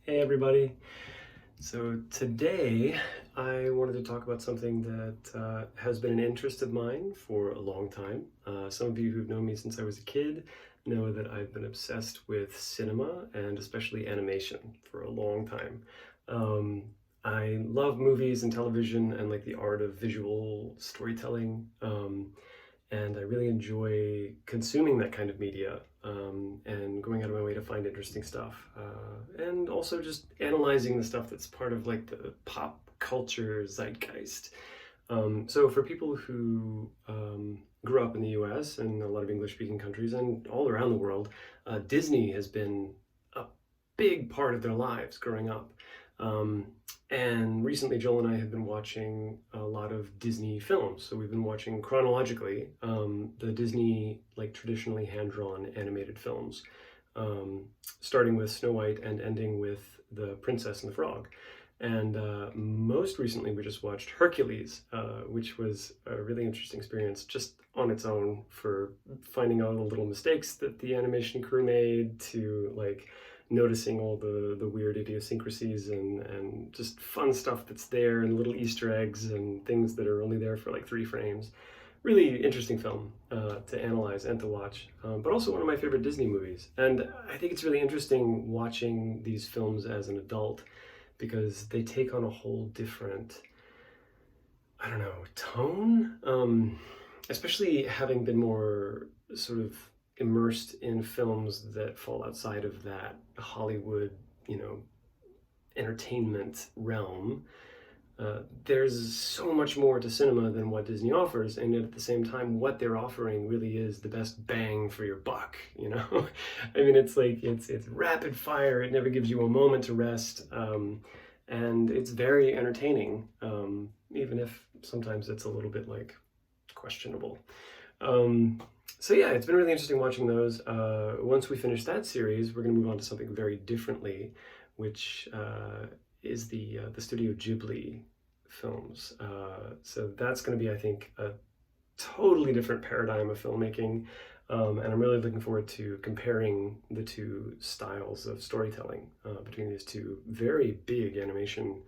Hey everybody. So today I wanted to talk about something that has been an interest of mine for a long time. Some of you who've known me since I was a kid know that I've been obsessed with cinema and especially animation for a long time. Um, I love movies and television and like the art of visual storytelling. And I really enjoy consuming that kind of media and going out of my way to find interesting stuff, and also just analyzing the stuff that's part of like the pop culture zeitgeist. So for people who grew up in the U.S. and a lot of English-speaking countries and all around the world, Disney has been a big part of their lives growing up. Um, and recently, Joel and I have been watching a lot of Disney films. So we've been watching chronologically the Disney, like traditionally hand-drawn animated films, starting with Snow White and ending with The Princess and the Frog. And most recently, we just watched Hercules, which was a really interesting experience just on its own for finding out all the little mistakes that the animation crew made to like noticing all the weird idiosyncrasies and just fun stuff that's there and little Easter eggs and things that are only there for like 3 frames. Really interesting film to analyze and to watch, but also one of my favorite Disney movies. And I think it's really interesting watching these films as an adult because they take on a whole different, I don't know, tone. Especially having been more sort of immersed in films that fall outside of that Hollywood, you know, entertainment realm. There's so much more to cinema than what Disney offers, and at the same time, what they're offering really is the best bang for your buck. You know, I mean, it's like it's rapid fire. It never gives you a moment to rest, and it's very entertaining, even if sometimes it's a little bit like questionable. Um, so yeah, it's been really interesting watching those. Once we finish that series, we're going to move on to something very differently, which is the Studio Ghibli films. So that's going to be, I think, a totally different paradigm of filmmaking, and I'm really looking forward to comparing the two styles of storytelling between these two very big animation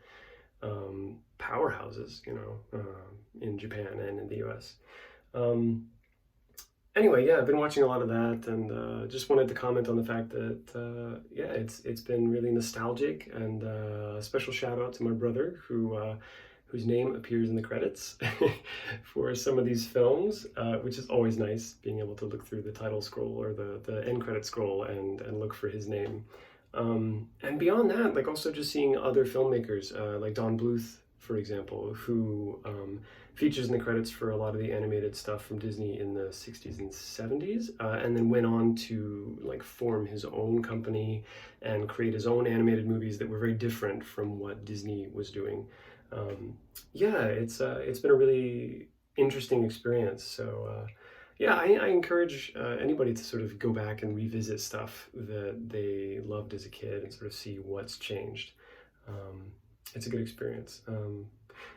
powerhouses, you know, in Japan and in the U.S. Um, anyway, yeah, I've been watching a lot of that, and just wanted to comment on the fact that yeah, it's been really nostalgic, and a special shout out to my brother who whose name appears in the credits for some of these films, which is always nice being able to look through the title scroll or the end credit scroll and look for his name. And beyond that, like also just seeing other filmmakers like Don Bluth, for example, who features in the credits for a lot of the animated stuff from Disney in the 60s and 70s, and then went on to like form his own company and create his own animated movies that were very different from what Disney was doing. Um, yeah, it's been a really interesting experience. So yeah, I encourage anybody to sort of go back and revisit stuff that they loved as a kid and sort of see what's changed. Um, it's a good experience.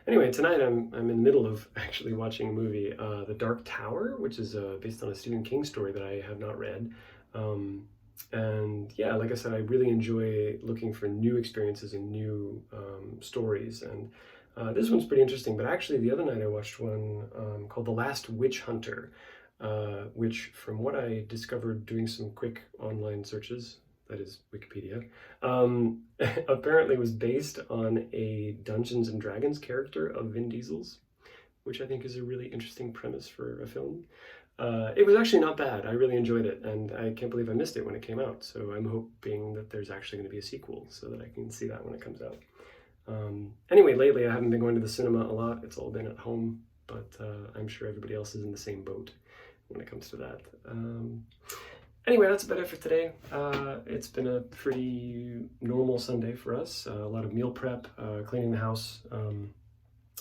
Anyway, tonight I'm in the middle of actually watching a movie, The Dark Tower, which is based on a Stephen King story that I have not read. Um, and yeah, like I said, I really enjoy looking for new experiences and new stories. And this one's pretty interesting. But actually, the other night I watched one called The Last Witch Hunter, which, from what I discovered doing some quick online searches, that is Wikipedia, apparently was based on a Dungeons and Dragons character of Vin Diesel's, which I think is a really interesting premise for a film. It was actually not bad. I really enjoyed it, and I can't believe I missed it when it came out. So I'm hoping that there's actually going to be a sequel so that I can see that when it comes out. Anyway, lately I haven't been going to the cinema a lot. It's all been at home, but I'm sure everybody else is in the same boat when it comes to that. Anyway, that's about it for today. It's been a pretty normal Sunday for us. A lot of meal prep, cleaning the house.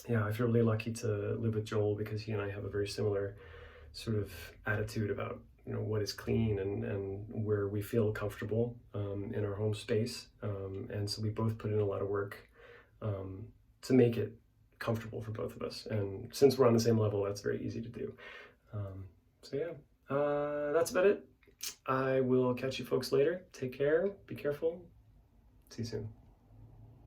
Yeah, I feel really lucky to live with Joel because he and I have a very similar sort of attitude about what is clean and where we feel comfortable in our home space. And so we both put in a lot of work um, to make it comfortable for both of us. And since we're on the same level, that's very easy to do. So yeah, that's about it. I will catch you folks later. Take care. Be careful. See you soon.